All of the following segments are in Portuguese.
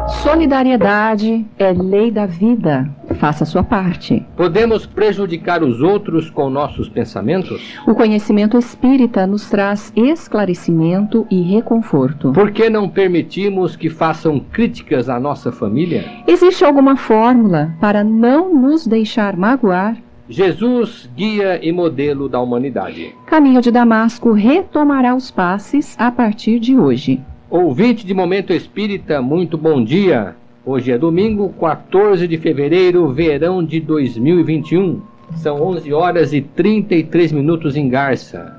Solidariedade é lei da vida. Faça a sua parte. Podemos prejudicar os outros com nossos pensamentos? O conhecimento espírita nos traz esclarecimento e reconforto. Por que não permitimos que façam críticas à nossa família? Existe alguma fórmula para não nos deixar magoar? Jesus, guia e modelo da humanidade. Caminho de Damasco retomará os passes a partir de hoje. Ouvinte de Momento Espírita, muito bom dia. Hoje é domingo, 14 de fevereiro, verão de 2021. São 11 horas e 33 minutos em Garça.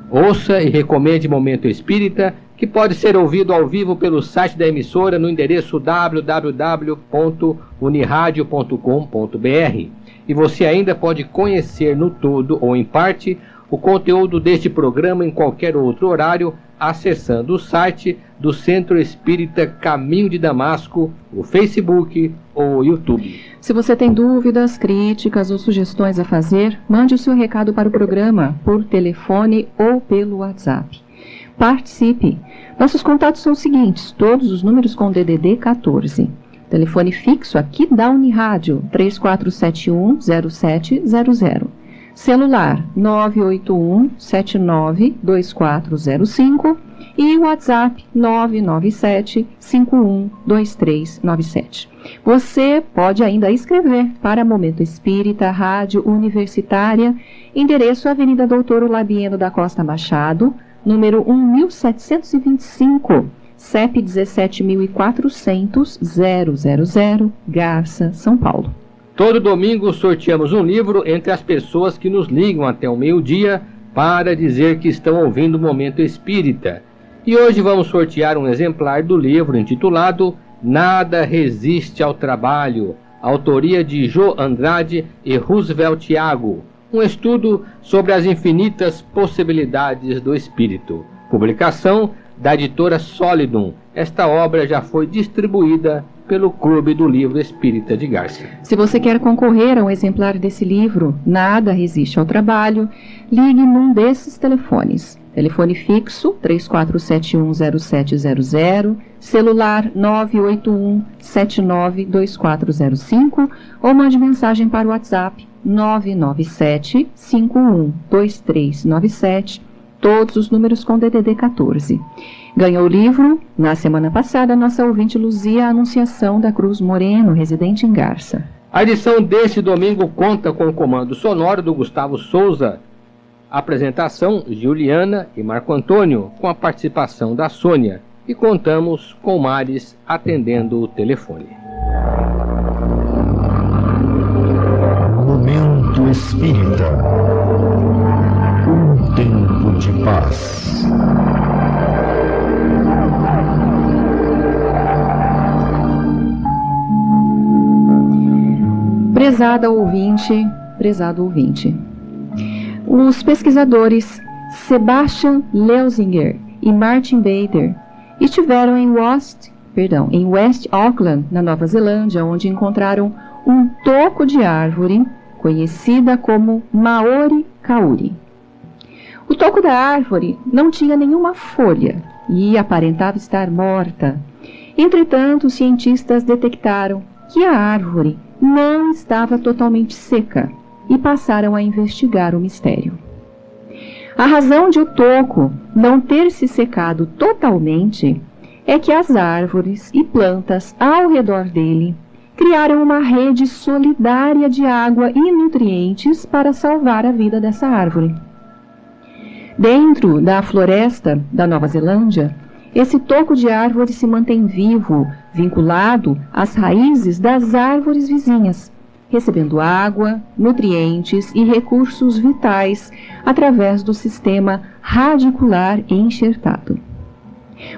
Ouça e recomende Momento Espírita, que pode ser ouvido ao vivo pelo site da emissora no endereço www.uniradio.com.br. E você ainda pode conhecer no todo ou em parte o conteúdo deste programa em qualquer outro horário, acessando o site do Centro Espírita Caminho de Damasco, o Facebook ou o YouTube. Se você tem dúvidas, críticas ou sugestões a fazer, mande o seu recado para o programa por telefone ou pelo WhatsApp. Participe! Nossos contatos são os seguintes, todos os números com DDD 14. Telefone fixo aqui da Unirádio, 3471-0700. Celular 981-792405 e WhatsApp 997-512397. Você pode ainda escrever para Momento Espírita, Rádio Universitária, endereço Avenida Doutor Labieno da Costa Machado, número 1725, CEP 17.400-000, Garça, São Paulo. Todo domingo sorteamos um livro entre as pessoas que nos ligam até o meio-dia para dizer que estão ouvindo o Momento Espírita. E hoje vamos sortear um exemplar do livro intitulado Nada Resiste ao Trabalho, autoria de Jô Andrade e Roosevelt Thiago, um estudo sobre as infinitas possibilidades do espírito. Publicação da editora Solidum. Esta obra já foi distribuída pelo Clube do Livro Espírita de Garça. Se você quer concorrer a um exemplar desse livro, Nada Resiste ao Trabalho, ligue num desses telefones. Telefone fixo 34710700, celular 981-792405 ou mande mensagem para o WhatsApp 997-512397, todos os números com DDD 14. Ganhou o livro, na semana passada, nossa ouvinte Luzia Anunciação da Cruz Moreno, residente em Garça. A edição deste domingo conta com o comando sonoro do Gustavo Souza. Apresentação, Juliana e Marco Antônio, com a participação da Sônia. E contamos com Mares atendendo o telefone. Momento Espírita. Um tempo de paz. Prezada ouvinte, prezado ouvinte. Os pesquisadores Sebastian Leusinger e Martin Bader estiveram em West Auckland, na Nova Zelândia, onde encontraram um toco de árvore conhecida como Maori Kauri. O toco da árvore não tinha nenhuma folha e aparentava estar morta. Entretanto, os cientistas detectaram que a árvore não estava totalmente seca e passaram a investigar o mistério. A razão de o toco não ter se secado totalmente é que as árvores e plantas ao redor dele criaram uma rede solidária de água e nutrientes para salvar a vida dessa árvore. Dentro da floresta da Nova Zelândia, esse toco de árvore se mantém vivo, vinculado às raízes das árvores vizinhas, recebendo água, nutrientes e recursos vitais através do sistema radicular enxertado.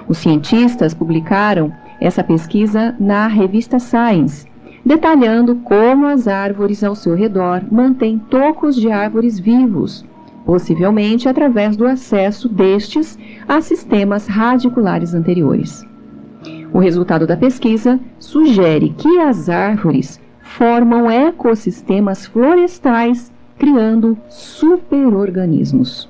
Os cientistas publicaram essa pesquisa na revista Science, detalhando como as árvores ao seu redor mantêm tocos de árvores vivos, possivelmente através do acesso destes a sistemas radiculares anteriores. O resultado da pesquisa sugere que as árvores formam ecossistemas florestais, criando superorganismos.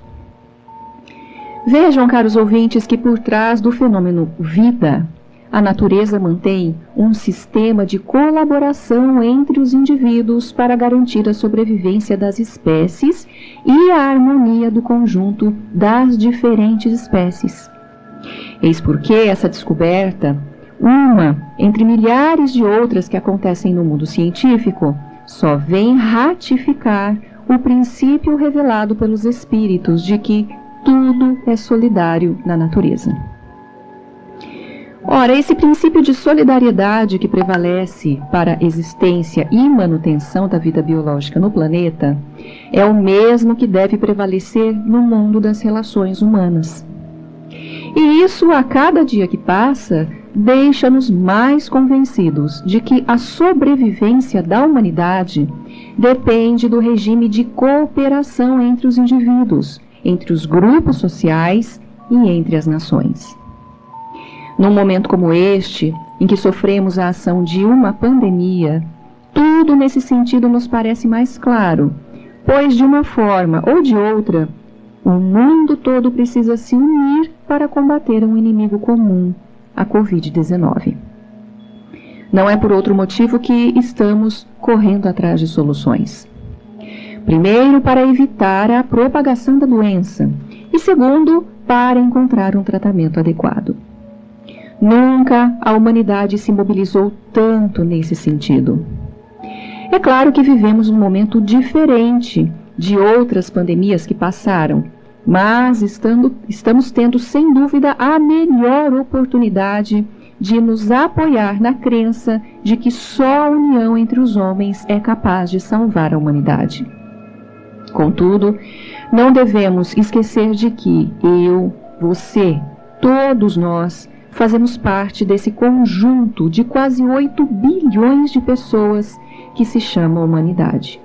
Vejam, caros ouvintes, que por trás do fenômeno vida, a natureza mantém um sistema de colaboração entre os indivíduos para garantir a sobrevivência das espécies e a harmonia do conjunto das diferentes espécies. Eis porque essa descoberta, uma entre milhares de outras que acontecem no mundo científico, só vem ratificar o princípio revelado pelos espíritos de que tudo é solidário na natureza. Ora, esse princípio de solidariedade que prevalece para a existência e manutenção da vida biológica no planeta é o mesmo que deve prevalecer no mundo das relações humanas. E isso, a cada dia que passa, deixa-nos mais convencidos de que a sobrevivência da humanidade depende do regime de cooperação entre os indivíduos, entre os grupos sociais e entre as nações. Num momento como este, em que sofremos a ação de uma pandemia, tudo nesse sentido nos parece mais claro, pois de uma forma ou de outra, o mundo todo precisa se unir para combater um inimigo comum, a Covid-19. Não é por outro motivo que estamos correndo atrás de soluções. Primeiro, para evitar a propagação da doença, e segundo, para encontrar um tratamento adequado. Nunca a humanidade se mobilizou tanto nesse sentido. É claro que vivemos um momento diferente de outras pandemias que passaram, mas estamos tendo, sem dúvida, a melhor oportunidade de nos apoiar na crença de que só a união entre os homens é capaz de salvar a humanidade. Contudo, não devemos esquecer de que eu, você, todos nós, fazemos parte desse conjunto de quase 8 bilhões de pessoas que se chama humanidade.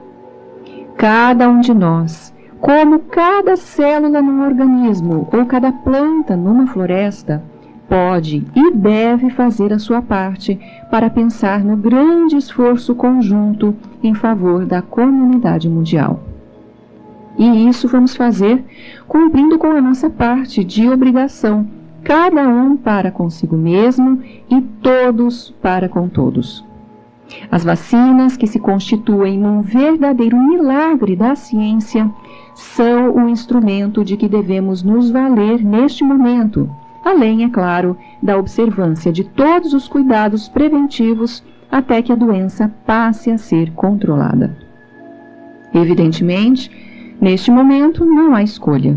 Cada um de nós, como cada célula num organismo ou cada planta numa floresta, pode e deve fazer a sua parte para pensar no grande esforço conjunto em favor da comunidade mundial. E isso vamos fazer cumprindo com a nossa parte de obrigação, cada um para consigo mesmo e todos para com todos. As vacinas, que se constituem num verdadeiro milagre da ciência, são o instrumento de que devemos nos valer neste momento, além, é claro, da observância de todos os cuidados preventivos até que a doença passe a ser controlada. Evidentemente, neste momento não há escolha.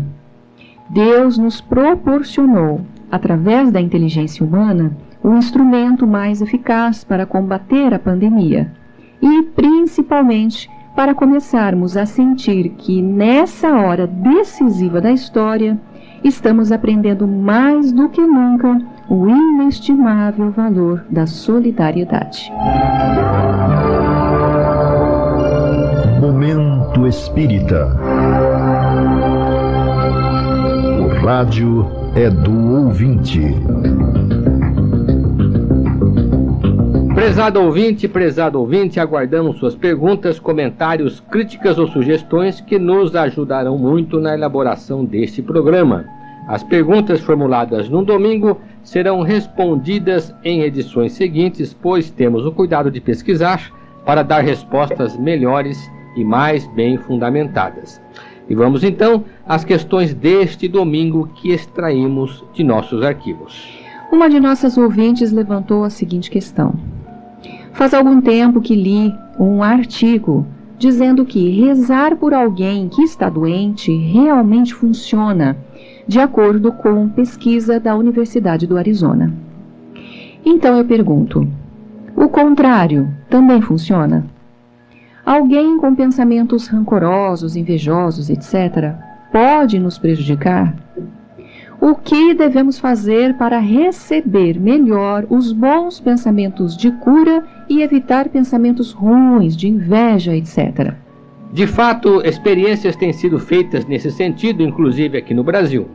Deus nos proporcionou, através da inteligência humana, o instrumento mais eficaz para combater a pandemia e, principalmente, para começarmos a sentir que, nessa hora decisiva da história, estamos aprendendo mais do que nunca o inestimável valor da solidariedade. Momento Espírita. O rádio é do ouvinte. Prezado ouvinte, aguardamos suas perguntas, comentários, críticas ou sugestões que nos ajudarão muito na elaboração deste programa. As perguntas formuladas no domingo serão respondidas em edições seguintes, pois temos o cuidado de pesquisar para dar respostas melhores e mais bem fundamentadas. E vamos então às questões deste domingo que extraímos de nossos arquivos. Uma de nossas ouvintes levantou a seguinte questão. Faz algum tempo que li um artigo dizendo que rezar por alguém que está doente realmente funciona, de acordo com pesquisa da Universidade do Arizona. Então eu pergunto, o contrário também funciona? Alguém com pensamentos rancorosos, invejosos, etc., pode nos prejudicar? O que devemos fazer para receber melhor os bons pensamentos de cura e evitar pensamentos ruins, de inveja, etc.? De fato, experiências têm sido feitas nesse sentido, inclusive aqui no Brasil.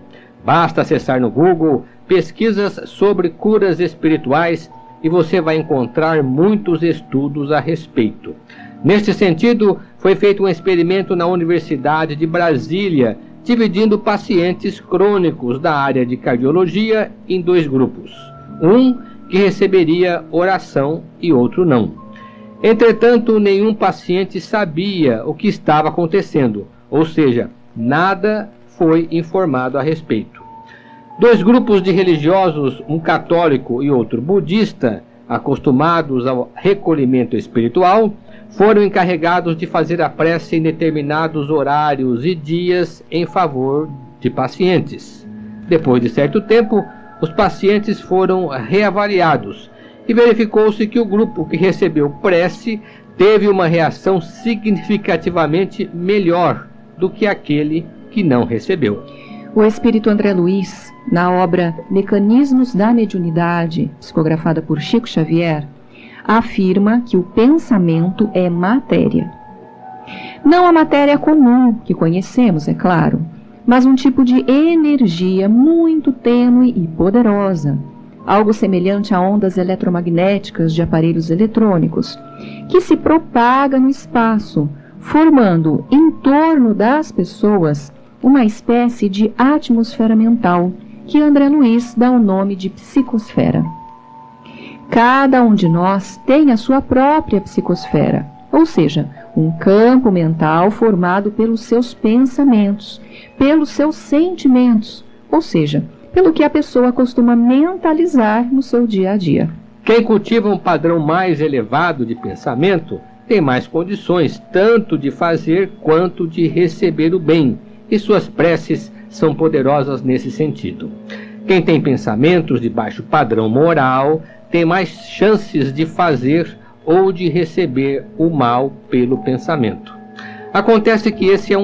Basta acessar no Google pesquisas sobre curas espirituais e você vai encontrar muitos estudos a respeito. Neste sentido, foi feito um experimento na Universidade de Brasília, dividindo pacientes crônicos da área de cardiologia em 2 grupos. Um que receberia oração e outro não. Entretanto, nenhum paciente sabia o que estava acontecendo, ou seja, nada foi informado a respeito. 2 grupos de religiosos, um católico e outro budista, acostumados ao recolhimento espiritual, foram encarregados de fazer a prece em determinados horários e dias em favor de pacientes. Depois de certo tempo, os pacientes foram reavaliados e verificou-se que o grupo que recebeu prece teve uma reação significativamente melhor do que aquele que não recebeu. O espírito André Luiz, na obra Mecanismos da Mediunidade, psicografada por Chico Xavier, afirma que o pensamento é matéria. Não a matéria comum que conhecemos, é claro, mas um tipo de energia muito tênue e poderosa, algo semelhante a ondas eletromagnéticas de aparelhos eletrônicos, que se propaga no espaço, formando em torno das pessoas uma espécie de atmosfera mental, que André Luiz dá o nome de psicosfera. Cada um de nós tem a sua própria psicosfera, ou seja, um campo mental formado pelos seus pensamentos, pelos seus sentimentos, ou seja, pelo que a pessoa costuma mentalizar no seu dia a dia. Quem cultiva um padrão mais elevado de pensamento tem mais condições tanto de fazer quanto de receber o bem, e suas preces são poderosas nesse sentido. Quem tem pensamentos de baixo padrão moral tem mais chances de fazer ou de receber o mal pelo pensamento. Acontece que esse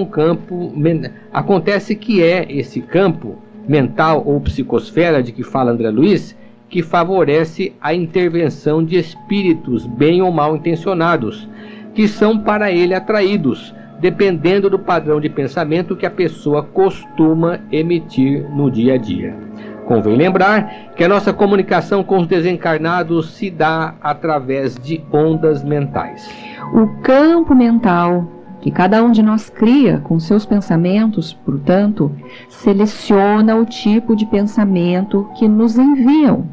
campo mental ou psicosfera de que fala André Luiz, que favorece a intervenção de espíritos bem ou mal intencionados, que são para ele atraídos, dependendo do padrão de pensamento que a pessoa costuma emitir no dia a dia. Convém lembrar que a nossa comunicação com os desencarnados se dá através de ondas mentais. O campo mental que cada um de nós cria com seus pensamentos, portanto, seleciona o tipo de pensamento que nos enviam.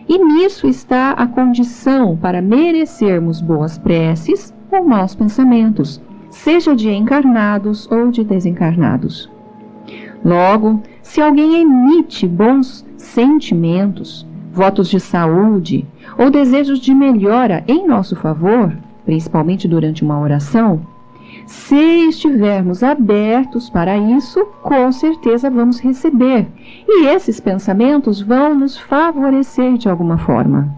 E nisso está a condição para merecermos boas preces ou maus pensamentos, seja de encarnados ou de desencarnados. Logo, se alguém emite bons sentimentos, votos de saúde ou desejos de melhora em nosso favor, principalmente durante uma oração, se estivermos abertos para isso, com certeza vamos receber, e esses pensamentos vão nos favorecer de alguma forma.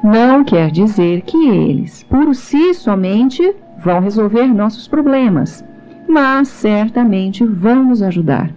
Não quer dizer que eles, por si somente, vão resolver nossos problemas, mas certamente vão nos ajudar.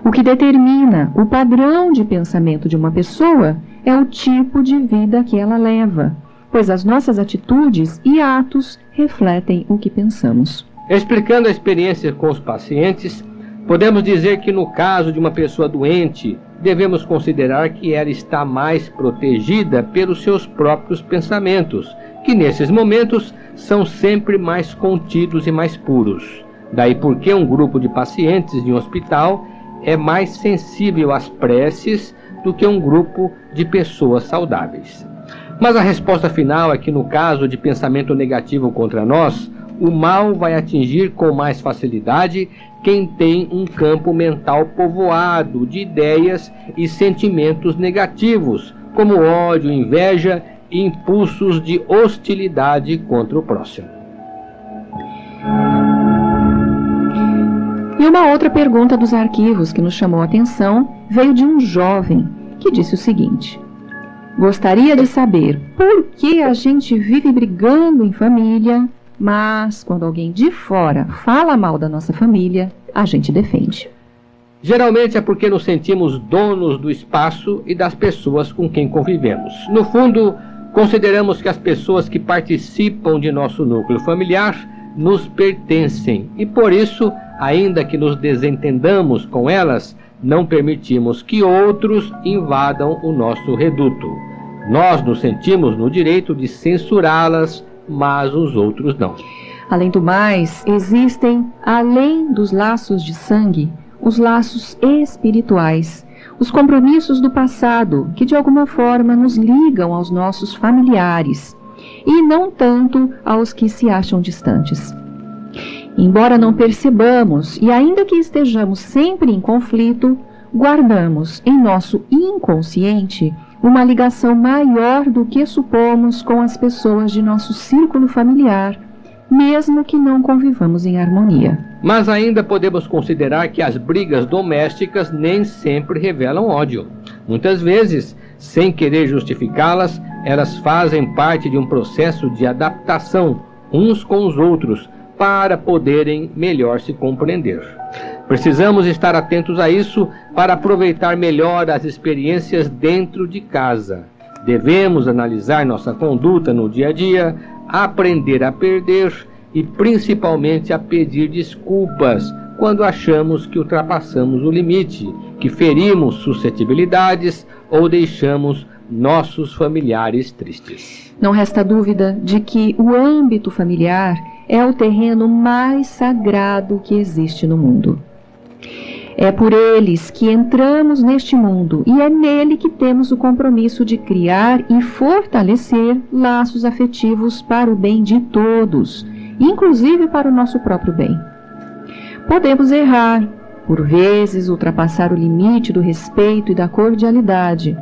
O que determina o padrão de pensamento de uma pessoa é o tipo de vida que ela leva, pois as nossas atitudes e atos refletem o que pensamos. Explicando a experiência com os pacientes, podemos dizer que no caso de uma pessoa doente, devemos considerar que ela está mais protegida pelos seus próprios pensamentos, que nesses momentos são sempre mais contidos e mais puros. Daí porque um grupo de pacientes de um hospital é mais sensível às preces do que um grupo de pessoas saudáveis. Mas a resposta final é que no caso de pensamento negativo contra nós, o mal vai atingir com mais facilidade quem tem um campo mental povoado de ideias e sentimentos negativos, como ódio, inveja e impulsos de hostilidade contra o próximo. E uma outra pergunta dos arquivos que nos chamou a atenção veio de um jovem que disse o seguinte: gostaria de saber por que a gente vive brigando em família, mas quando alguém de fora fala mal da nossa família, a gente defende. Geralmente é porque nos sentimos donos do espaço e das pessoas com quem convivemos. No fundo, consideramos que as pessoas que participam de nosso núcleo familiar nos pertencem e por isso, ainda que nos desentendamos com elas, não permitimos que outros invadam o nosso reduto. Nós nos sentimos no direito de censurá-las, mas os outros não. Além do mais, existem, além dos laços de sangue, os laços espirituais, os compromissos do passado, que de alguma forma nos ligam aos nossos familiares, e não tanto aos que se acham distantes. Embora não percebamos, e ainda que estejamos sempre em conflito, guardamos em nosso inconsciente uma ligação maior do que supomos com as pessoas de nosso círculo familiar, mesmo que não convivamos em harmonia. Mas ainda podemos considerar que as brigas domésticas nem sempre revelam ódio. Muitas vezes, sem querer justificá-las, elas fazem parte de um processo de adaptação uns com os outros para poderem melhor se compreender. Precisamos estar atentos a isso para aproveitar melhor as experiências dentro de casa. Devemos analisar nossa conduta no dia a dia, aprender a perder e principalmente a pedir desculpas quando achamos que ultrapassamos o limite, que ferimos suscetibilidades ou deixamos nossos familiares tristes. Não resta dúvida de que o âmbito familiar é o terreno mais sagrado que existe no mundo. É por eles que entramos neste mundo e é nele que temos o compromisso de criar e fortalecer laços afetivos para o bem de todos, inclusive para o nosso próprio bem. Podemos errar, por vezes ultrapassar o limite do respeito e da cordialidade,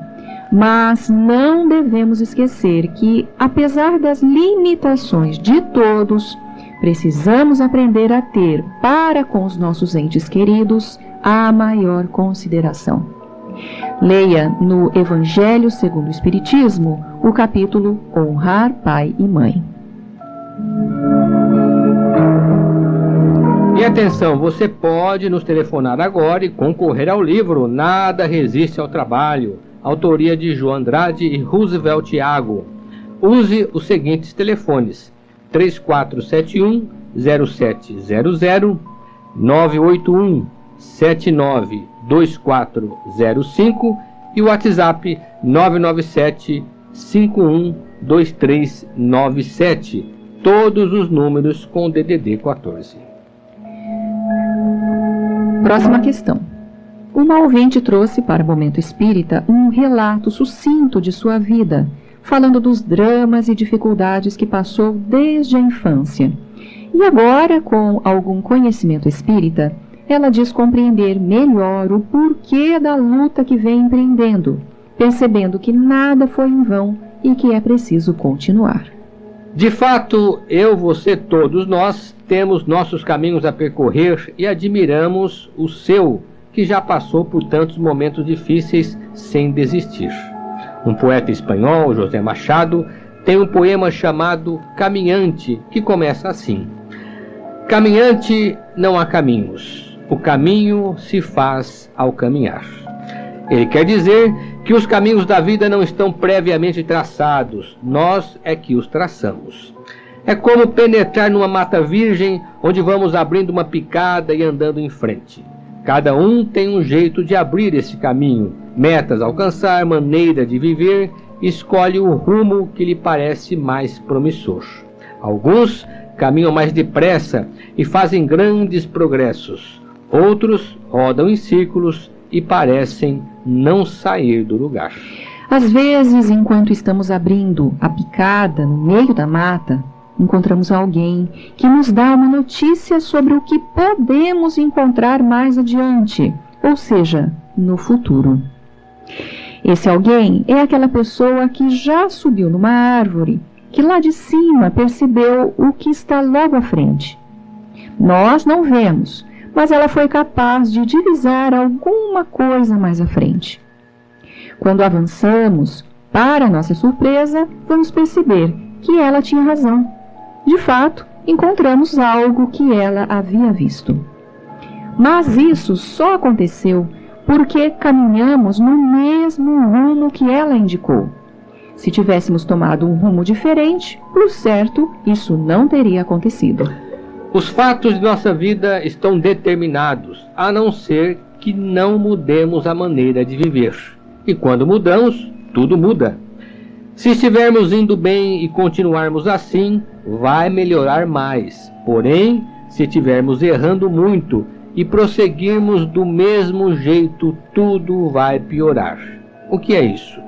mas não devemos esquecer que, apesar das limitações de todos, precisamos aprender a ter, para com os nossos entes queridos, a maior consideração. Leia no Evangelho segundo o Espiritismo, o capítulo Honrar Pai e Mãe. E atenção, você pode nos telefonar agora e concorrer ao livro Nada Resiste ao Trabalho, autoria de João Andrade e Roosevelt Thiago. Use os seguintes telefones: 3471-0700, 981-792405 e o WhatsApp 997-512397, todos os números com DDD 14. Próxima questão. Uma ouvinte trouxe para o Momento Espírita um relato sucinto de sua vida, falando dos dramas e dificuldades que passou desde a infância. E agora, com algum conhecimento espírita, ela diz compreender melhor o porquê da luta que vem empreendendo, percebendo que nada foi em vão e que é preciso continuar. De fato, eu, você, todos nós, temos nossos caminhos a percorrer e admiramos o seu, que já passou por tantos momentos difíceis sem desistir. Um poeta espanhol, José Machado, tem um poema chamado Caminhante, que começa assim: Caminhante, não há caminhos, o caminho se faz ao caminhar. Ele quer dizer que os caminhos da vida não estão previamente traçados, nós é que os traçamos. É como penetrar numa mata virgem, onde vamos abrindo uma picada e andando em frente. Cada um tem um jeito de abrir esse caminho, metas a alcançar, maneira de viver, escolhe o rumo que lhe parece mais promissor. Alguns caminham mais depressa e fazem grandes progressos. Outros rodam em círculos e parecem não sair do lugar. Às vezes, enquanto estamos abrindo a picada no meio da mata, encontramos alguém que nos dá uma notícia sobre o que podemos encontrar mais adiante, ou seja, no futuro. Esse alguém é aquela pessoa que já subiu numa árvore, que lá de cima percebeu o que está logo à frente. Nós não vemos, mas ela foi capaz de divisar alguma coisa mais à frente. Quando avançamos, para nossa surpresa, vamos perceber que ela tinha razão. De fato, encontramos algo que ela havia visto. Mas isso só aconteceu porque caminhamos no mesmo rumo que ela indicou. Se tivéssemos tomado um rumo diferente, por certo, isso não teria acontecido. Os fatos de nossa vida estão determinados, a não ser que não mudemos a maneira de viver. E quando mudamos, tudo muda. Se estivermos indo bem e continuarmos assim, vai melhorar mais. Porém, se estivermos errando muito e prosseguirmos do mesmo jeito, tudo vai piorar. O que é isso?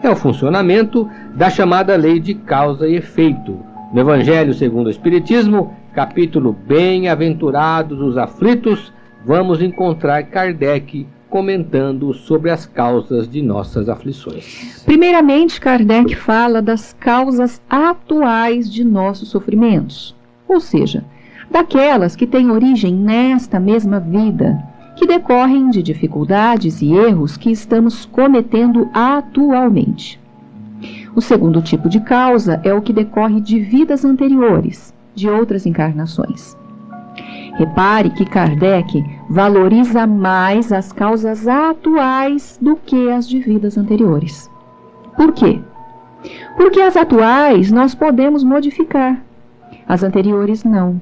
É o funcionamento da chamada lei de causa e efeito. No Evangelho segundo o Espiritismo, capítulo Bem-aventurados os aflitos, vamos encontrar Kardec comentando sobre as causas de nossas aflições. Primeiramente, Kardec fala das causas atuais de nossos sofrimentos, ou seja, daquelas que têm origem nesta mesma vida, que decorrem de dificuldades e erros que estamos cometendo atualmente. O segundo tipo de causa é o que decorre de vidas anteriores, de outras encarnações. Repare que Kardec valoriza mais as causas atuais do que as de vidas anteriores. Por quê? Porque as atuais nós podemos modificar, as anteriores não.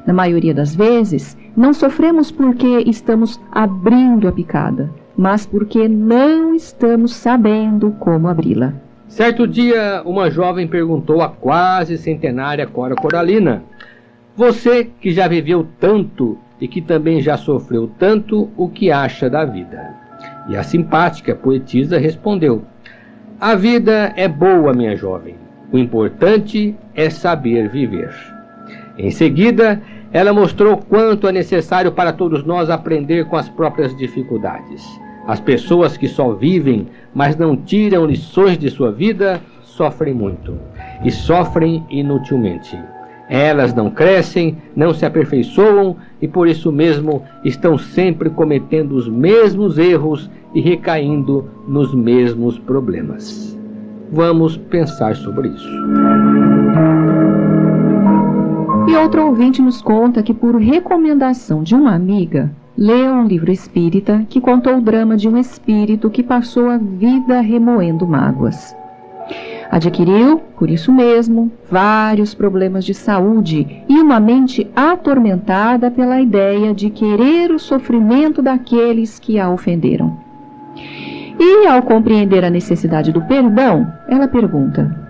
Na maioria das vezes, não sofremos porque estamos abrindo a picada, mas porque não estamos sabendo como abri-la. Certo dia, uma jovem perguntou à quase centenária Cora Coralina: você que já viveu tanto e que também já sofreu tanto, o que acha da vida? E a simpática poetisa respondeu: a vida é boa, minha jovem. O importante é saber viver. Em seguida, ela mostrou quanto é necessário para todos nós aprender com as próprias dificuldades. As pessoas que só vivem, mas não tiram lições de sua vida, sofrem muito. E sofrem inutilmente. Elas não crescem, não se aperfeiçoam e por isso mesmo estão sempre cometendo os mesmos erros e recaindo nos mesmos problemas. Vamos pensar sobre isso. E outro ouvinte nos conta que, por recomendação de uma amiga, leu um livro espírita que contou o drama de um espírito que passou a vida remoendo mágoas. Adquiriu, por isso mesmo, vários problemas de saúde e uma mente atormentada pela ideia de querer o sofrimento daqueles que a ofenderam. E, ao compreender a necessidade do perdão, ela pergunta: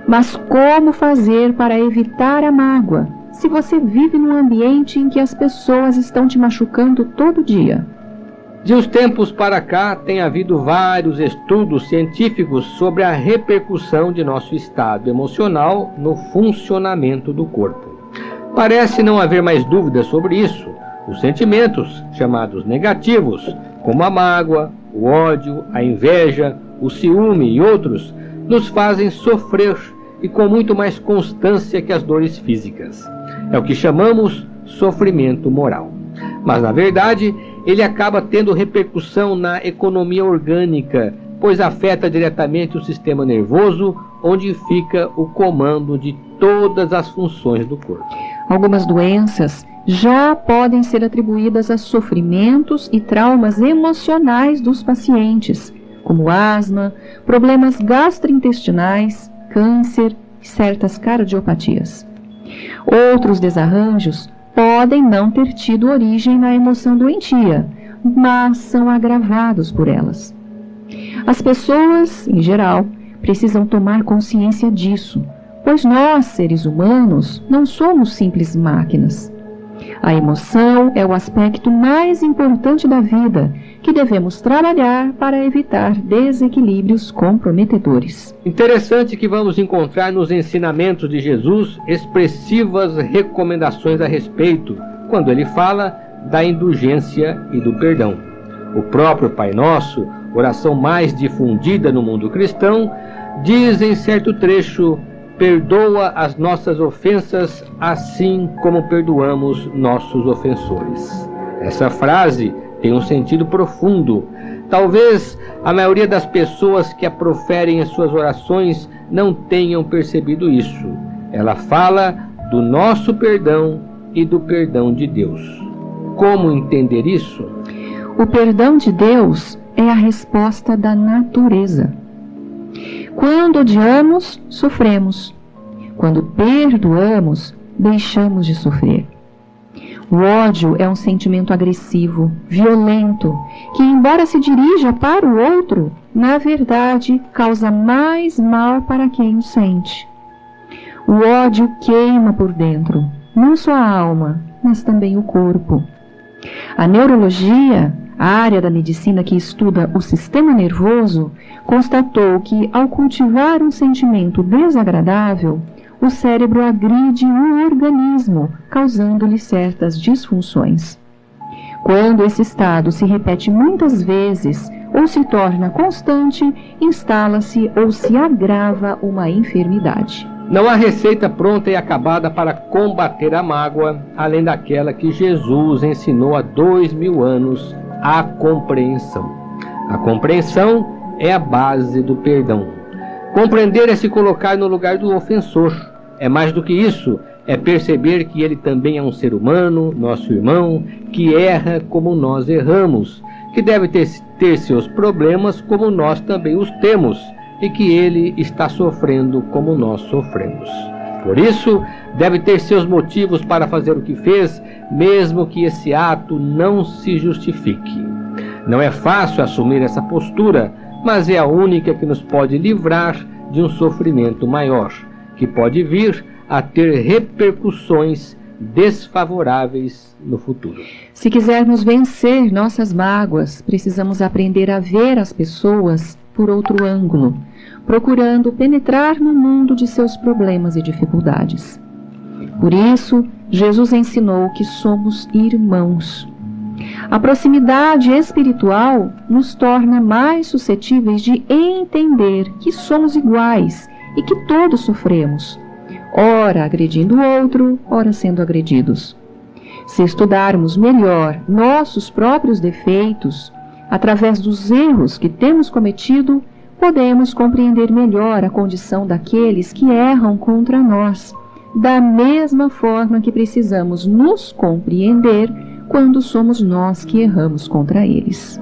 mas como fazer para evitar a mágoa, se você vive num ambiente em que as pessoas estão te machucando todo dia? De uns tempos para cá, tem havido vários estudos científicos sobre a repercussão de nosso estado emocional no funcionamento do corpo. Parece não haver mais dúvidas sobre isso. Os sentimentos, chamados negativos, como a mágoa, o ódio, a inveja, o ciúme e outros, nos fazem sofrer e com muito mais constância que as dores físicas. É o que chamamos sofrimento moral. Mas, na verdade, ele acaba tendo repercussão na economia orgânica, pois afeta diretamente o sistema nervoso, onde fica o comando de todas as funções do corpo. Algumas doenças já podem ser atribuídas a sofrimentos e traumas emocionais dos pacientes, como asma, problemas gastrointestinais, câncer e certas cardiopatias. Outros desarranjos podem não ter tido origem na emoção doentia, mas são agravados por elas. As pessoas, em geral, precisam tomar consciência disso, pois nós, seres humanos, não somos simples máquinas. A emoção é o aspecto mais importante da vida, que devemos trabalhar para evitar desequilíbrios comprometedores. Interessante que vamos encontrar nos ensinamentos de Jesus expressivas recomendações a respeito, quando ele fala da indulgência e do perdão. O próprio Pai Nosso, oração mais difundida no mundo cristão, diz em certo trecho: perdoa as nossas ofensas, assim como perdoamos nossos ofensores. Essa frase tem um sentido profundo. Talvez a maioria das pessoas que a proferem em suas orações não tenham percebido isso. Ela fala do nosso perdão e do perdão de Deus. Como entender isso? O perdão de Deus é a resposta da natureza. Quando odiamos, sofremos. Quando perdoamos, deixamos de sofrer. O ódio é um sentimento agressivo, violento, que, embora se dirija para o outro, na verdade, causa mais mal para quem o sente. O ódio queima por dentro, não só a alma, mas também o corpo. A neurologia, a área da medicina que estuda o sistema nervoso, constatou que, ao cultivar um sentimento desagradável, o cérebro agride o organismo, causando-lhe certas disfunções. Quando esse estado se repete muitas vezes ou se torna constante, instala-se ou se agrava uma enfermidade. Não há receita pronta e acabada para combater a mágoa, além daquela que Jesus ensinou há 2000 anos, a compreensão. A compreensão é a base do perdão. Compreender é se colocar no lugar do ofensor. É mais do que isso, é perceber que ele também é um ser humano, nosso irmão, que erra como nós erramos, que deve ter seus problemas como nós também os temos, e que ele está sofrendo como nós sofremos. Por isso, deve ter seus motivos para fazer o que fez, mesmo que esse ato não se justifique. Não é fácil assumir essa postura, mas é a única que nos pode livrar de um sofrimento maior, que pode vir a ter repercussões desfavoráveis no futuro. Se quisermos vencer nossas mágoas, precisamos aprender a ver as pessoas por outro ângulo, procurando penetrar no mundo de seus problemas e dificuldades. Por isso, Jesus ensinou que somos irmãos. A proximidade espiritual nos torna mais suscetíveis de entender que somos iguais e que todos sofremos, ora agredindo o outro, ora sendo agredidos. Se estudarmos melhor nossos próprios defeitos, através dos erros que temos cometido, podemos compreender melhor a condição daqueles que erram contra nós, da mesma forma que precisamos nos compreender quando somos nós que erramos contra eles.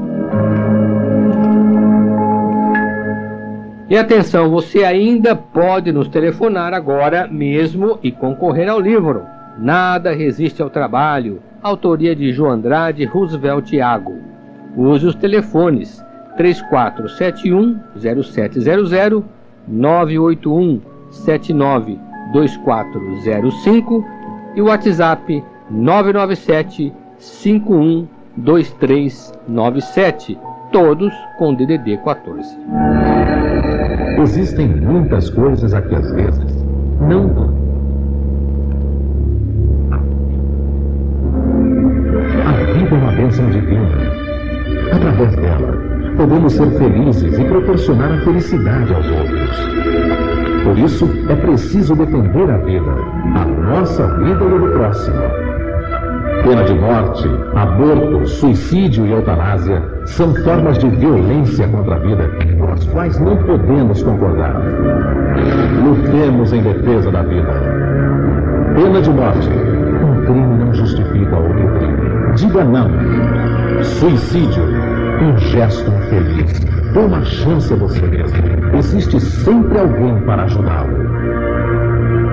E atenção, você ainda pode nos telefonar agora mesmo e concorrer ao livro Nada Resiste ao Trabalho, autoria de João Andrade Roosevelt Thiago. Use os telefones 3471-0700, 981-792405 e o WhatsApp 997-512397, todos com DDD 14. Existem muitas coisas a que às vezes não dão. A vida é uma bênção divina. Através dela, podemos ser felizes e proporcionar a felicidade aos outros. Por isso, é preciso defender a vida, a nossa vida e a do próximo. Pena de morte, aborto, suicídio e eutanásia são formas de violência contra a vida com as quais não podemos concordar. Lutemos em defesa da vida. Pena de morte. Um crime não justifica outro crime. Diga não. Suicídio. Um gesto infeliz. Dê uma chance a você mesmo. Existe sempre alguém para ajudá-lo.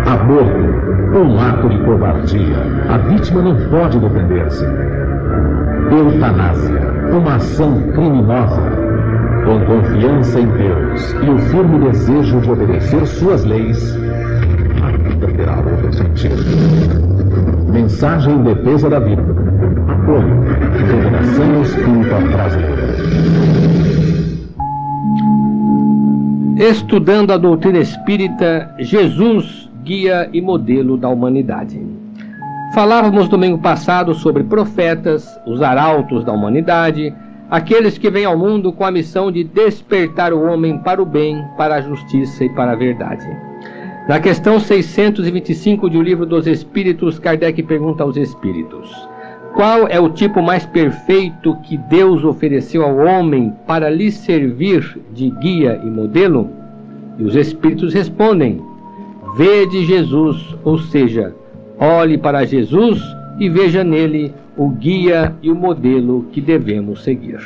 Aborto. Um ato de covardia. A vítima não pode defender-se. Eutanásia. Uma ação criminosa. Com confiança em Deus e o firme desejo de obedecer suas leis, a vida terá outro sentido. Mensagem em defesa da vida. Apoio. Federação Espírita Brasileira. Estudando a doutrina espírita, Jesus, guia e modelo da humanidade. Falávamos domingo passado sobre profetas, os arautos da humanidade, aqueles que vêm ao mundo com a missão de despertar o homem para o bem, para a justiça e para a verdade. Na questão 625 de O Livro dos Espíritos, Kardec pergunta aos espíritos: qual é o tipo mais perfeito que Deus ofereceu ao homem para lhe servir de guia e modelo? E os espíritos respondem: vede Jesus, ou seja, olhe para Jesus e veja nele o guia e o modelo que devemos seguir.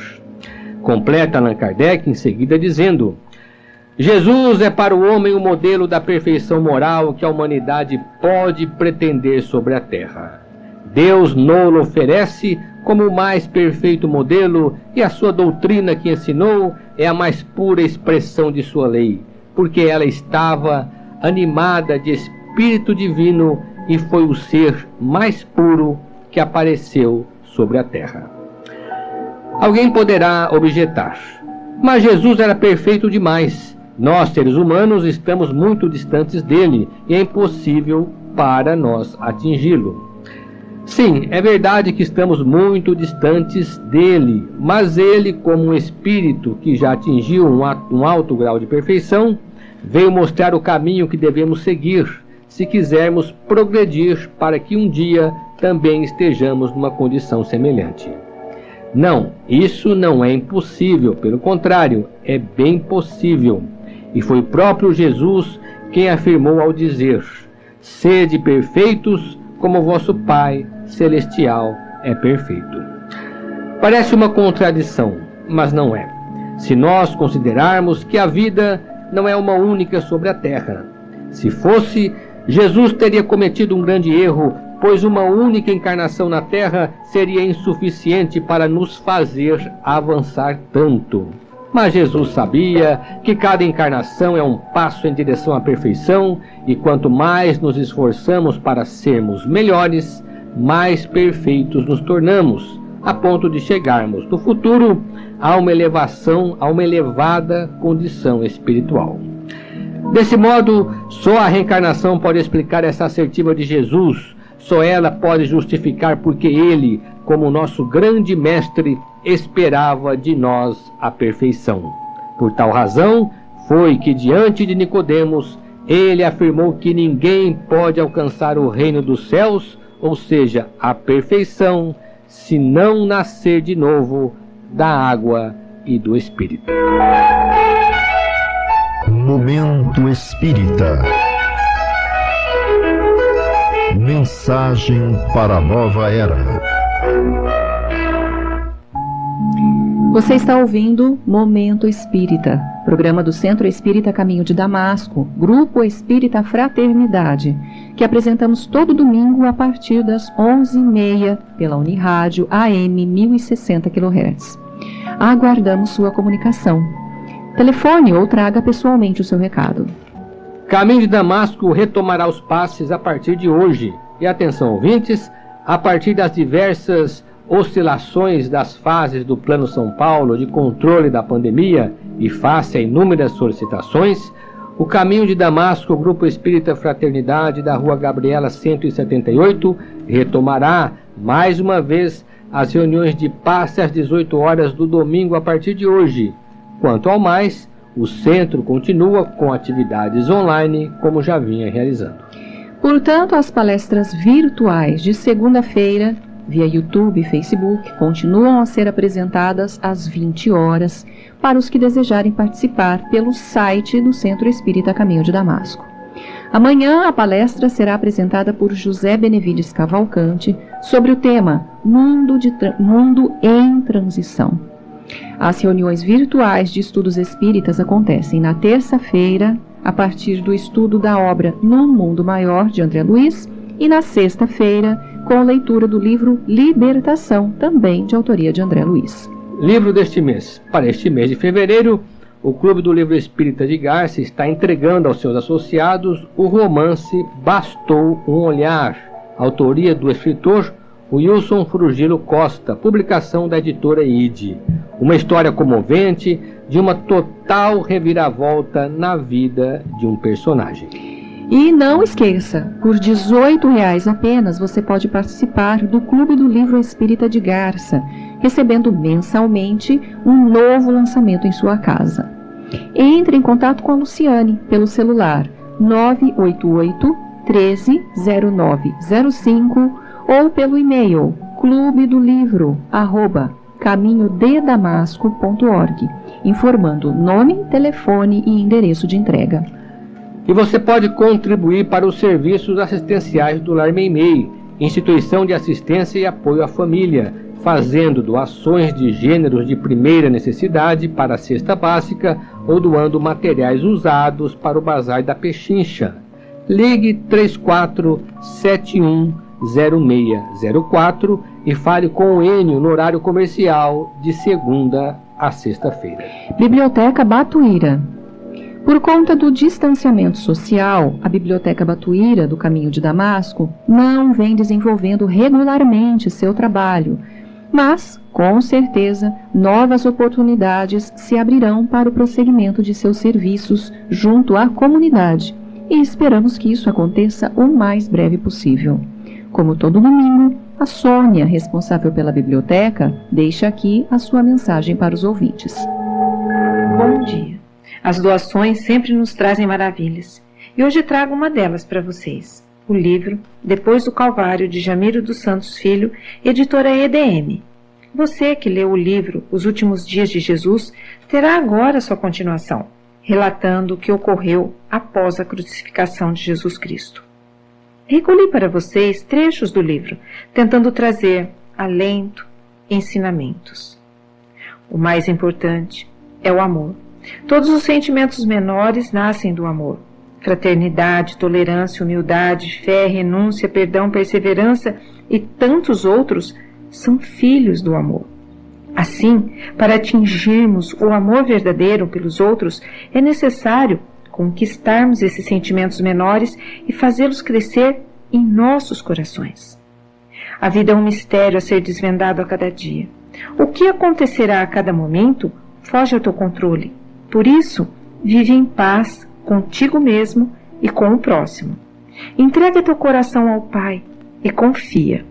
Completa Allan Kardec em seguida dizendo: Jesus é para o homem o modelo da perfeição moral que a humanidade pode pretender sobre a terra. Deus nolo oferece como o mais perfeito modelo, e a sua doutrina que ensinou é a mais pura expressão de sua lei, porque ela estava animada de Espírito Divino e foi o ser mais puro que apareceu sobre a terra. Alguém poderá objetar: mas Jesus era perfeito demais. Nós, seres humanos, estamos muito distantes dele e é impossível para nós atingi-lo. Sim, é verdade que estamos muito distantes dele, mas ele, como um espírito que já atingiu um alto grau de perfeição, veio mostrar o caminho que devemos seguir, se quisermos progredir para que um dia também estejamos numa condição semelhante. Não, isso não é impossível, pelo contrário, é bem possível. E foi o próprio Jesus quem afirmou ao dizer: sede perfeitos como vosso Pai Celestial é perfeito. Parece uma contradição, mas não é. Se nós considerarmos que a vida não é uma única sobre a terra. Se fosse, Jesus teria cometido um grande erro, pois uma única encarnação na terra seria insuficiente para nos fazer avançar tanto. Mas Jesus sabia que cada encarnação é um passo em direção à perfeição, e quanto mais nos esforçamos para sermos melhores, mais perfeitos nos tornamos, a ponto de chegarmos no futuro a uma elevação, a uma elevada condição espiritual. Desse modo, só a reencarnação pode explicar essa assertiva de Jesus, só ela pode justificar porque ele, como nosso grande mestre, esperava de nós a perfeição. Por tal razão, foi que diante de Nicodemos, ele afirmou que ninguém pode alcançar o reino dos céus, ou seja, a perfeição, se não nascer de novo da água e do Espírito. Momento Espírita. Mensagem para a nova era. Você está ouvindo Momento Espírita, programa do Centro Espírita Caminho de Damasco, Grupo Espírita Fraternidade, que apresentamos todo domingo a partir das 11h30 pela Unirádio AM 1060 kHz. Aguardamos sua comunicação. Telefone ou traga pessoalmente o seu recado. Caminho de Damasco retomará os passes a partir de hoje. E atenção, ouvintes, a partir das diversas oscilações das fases do Plano São Paulo de controle da pandemia e face a inúmeras solicitações, o Caminho de Damasco, Grupo Espírita Fraternidade da Rua Gabriela 178, retomará mais uma vez as reuniões de passe às 18 horas do domingo a partir de hoje. Quanto ao mais, o centro continua com atividades online como já vinha realizando. Portanto, as palestras virtuais de segunda-feira, via YouTube e Facebook, continuam a ser apresentadas às 20 horas para os que desejarem participar pelo site do Centro Espírita Caminho de Damasco. Amanhã a palestra será apresentada por José Benevides Cavalcante sobre o tema Mundo em Transição. As reuniões virtuais de estudos espíritas acontecem na terça-feira, a partir do estudo da obra No Mundo Maior, de André Luiz, e na sexta-feira, com a leitura do livro Libertação, também de autoria de André Luiz. Livro deste mês. Para este mês de fevereiro, o Clube do Livro Espírita de Garça está entregando aos seus associados o romance Bastou um Olhar, autoria do escritor Wilson Frugilo Costa, publicação da editora ID. Uma história comovente de uma total reviravolta na vida de um personagem. E não esqueça, por R$18 apenas você pode participar do Clube do Livro Espírita de Garça, recebendo mensalmente um novo lançamento em sua casa. Entre em contato com a Luciane pelo celular 988 13 0905 ou pelo e-mail clubedolivro@caminhodedamasco.org, informando nome, telefone e endereço de entrega. E você pode contribuir para os serviços assistenciais do Lar Meimei, instituição de assistência e apoio à família, fazendo doações de gêneros de primeira necessidade para a cesta básica ou doando materiais usados para o Bazar da Pechincha. Ligue 34710604 e fale com o Enio no horário comercial de segunda a sexta-feira. Biblioteca Batuíra. Por conta do distanciamento social, a Biblioteca Batuíra do Caminho de Damasco não vem desenvolvendo regularmente seu trabalho, Mas, com certeza, novas oportunidades se abrirão para o prosseguimento de seus serviços junto à comunidade e esperamos que isso aconteça o mais breve possível. Como todo domingo, a Sônia, responsável pela biblioteca, deixa aqui a sua mensagem para os ouvintes. Bom dia. As doações sempre nos trazem maravilhas. E hoje trago uma delas para vocês. O livro Depois do Calvário, de Jamiro dos Santos Filho, editora EDM. Você que leu o livro Os Últimos Dias de Jesus, terá agora sua continuação, relatando o que ocorreu após a crucificação de Jesus Cristo. Recolhi para vocês trechos do livro, tentando trazer alento e ensinamentos. O mais importante é o amor. Todos os sentimentos menores nascem do amor. Fraternidade, tolerância, humildade, fé, renúncia, perdão, perseverança e tantos outros são filhos do amor. Assim, para atingirmos o amor verdadeiro pelos outros, é necessário conquistarmos esses sentimentos menores e fazê-los crescer em nossos corações. A vida é um mistério a ser desvendado a cada dia. O que acontecerá a cada momento foge ao teu controle. Por isso, vive em paz contigo mesmo e com o próximo. Entrega teu coração ao Pai e confia.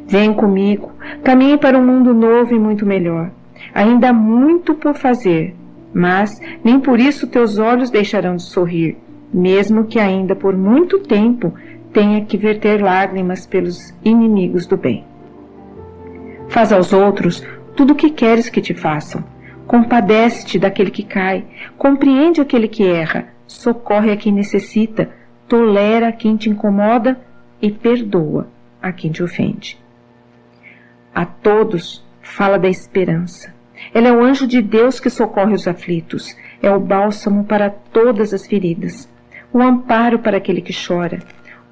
Vem comigo, caminhe para um mundo novo e muito melhor. Ainda há muito por fazer, mas nem por isso teus olhos deixarão de sorrir, mesmo que ainda por muito tempo tenha que verter lágrimas pelos inimigos do bem. Faz aos outros tudo o que queres que te façam. Compadece-te daquele que cai, compreende aquele que erra, socorre a quem necessita, tolera a quem te incomoda e perdoa a quem te ofende. A todos fala da esperança. Ela é o anjo de Deus que socorre os aflitos, é o bálsamo para todas as feridas, o amparo para aquele que chora,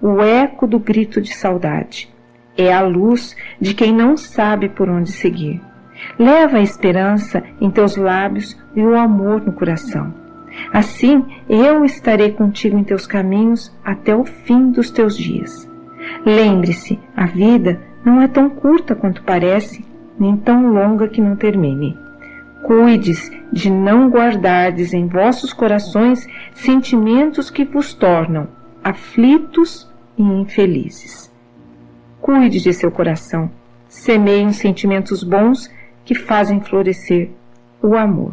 o eco do grito de saudade. É a luz de quem não sabe por onde seguir. Leva a esperança em teus lábios e o amor no coração. Assim, eu estarei contigo em teus caminhos até o fim dos teus dias. Lembre-se, a vida não é tão curta quanto parece, nem tão longa que não termine. Cuides de não guardardes em vossos corações sentimentos que vos tornam aflitos e infelizes. Cuide de seu coração, semeie os sentimentos bons que fazem florescer o amor.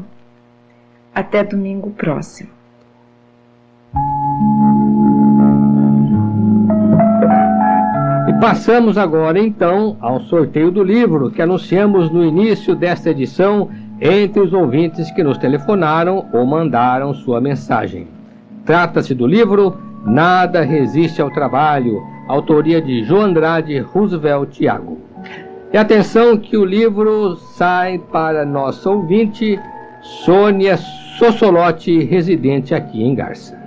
Até domingo próximo. E passamos agora então ao sorteio do livro que anunciamos no início desta edição entre os ouvintes que nos telefonaram ou mandaram sua mensagem. Trata-se do livro Nada Resiste ao Trabalho, autoria de João Andrade Roosevelt Thiago. E atenção que o livro sai para nossa ouvinte Sônia Sossolotti, residente aqui em Garça.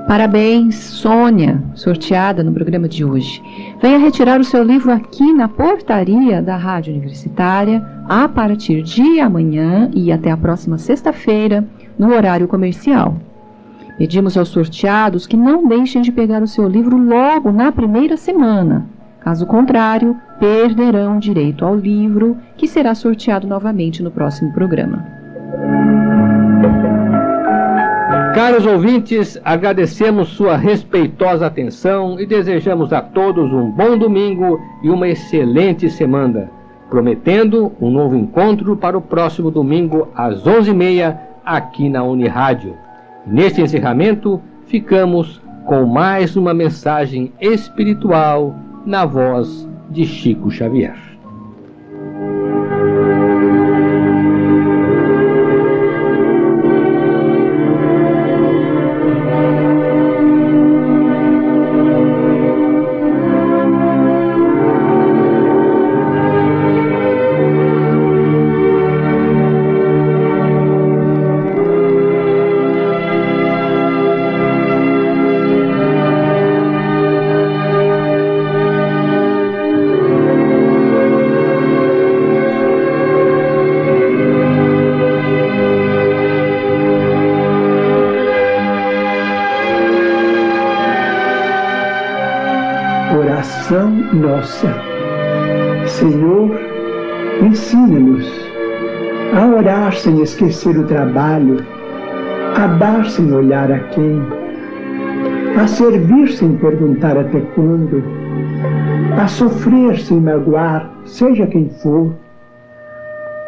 Parabéns, Sônia, sorteada no programa de hoje. Venha retirar o seu livro aqui na portaria da Rádio Universitária a partir de amanhã e até a próxima sexta-feira, no horário comercial. Pedimos aos sorteados que não deixem de pegar o seu livro logo na primeira semana. Caso contrário, perderão direito ao livro, que será sorteado novamente no próximo programa. Caros ouvintes, agradecemos sua respeitosa atenção e desejamos a todos um bom domingo e uma excelente semana, prometendo um novo encontro para o próximo domingo às 11h30 aqui na Unirádio. Neste encerramento, ficamos com mais uma mensagem espiritual na voz de Chico Xavier. Oração nossa. Senhor, Ensina-nos a orar sem esquecer o trabalho, a dar sem olhar a quem, a servir sem perguntar até quando, a sofrer sem magoar, seja quem for,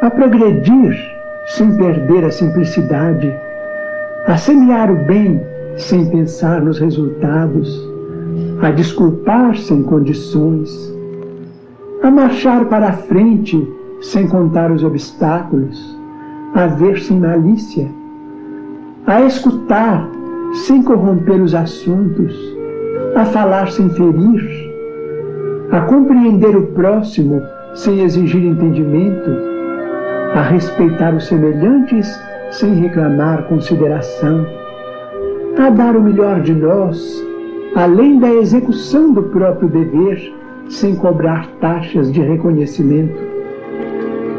a progredir sem perder a simplicidade, a semear o bem sem pensar nos resultados, a desculpar sem condições, a marchar para a frente sem contar os obstáculos, a ver sem malícia, a escutar sem corromper os assuntos, a falar sem ferir, a compreender o próximo sem exigir entendimento, a respeitar os semelhantes sem reclamar consideração, a dar o melhor de nós, além da execução do próprio dever, sem cobrar taxas de reconhecimento.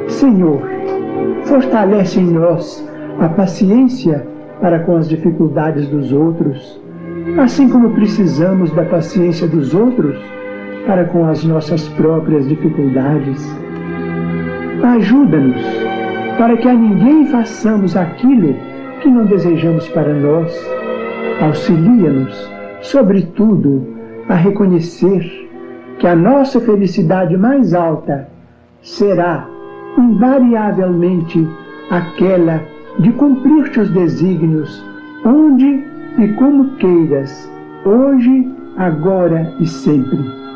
Senhor, fortalece em nós a paciência para com as dificuldades dos outros, assim como precisamos da paciência dos outros para com as nossas próprias dificuldades. Ajuda-nos para que a ninguém façamos aquilo que não desejamos para nós. Auxilia-nos, sobretudo, a reconhecer que a nossa felicidade mais alta será, invariavelmente, aquela de cumprir teus desígnios, onde e como queiras, hoje, agora e sempre.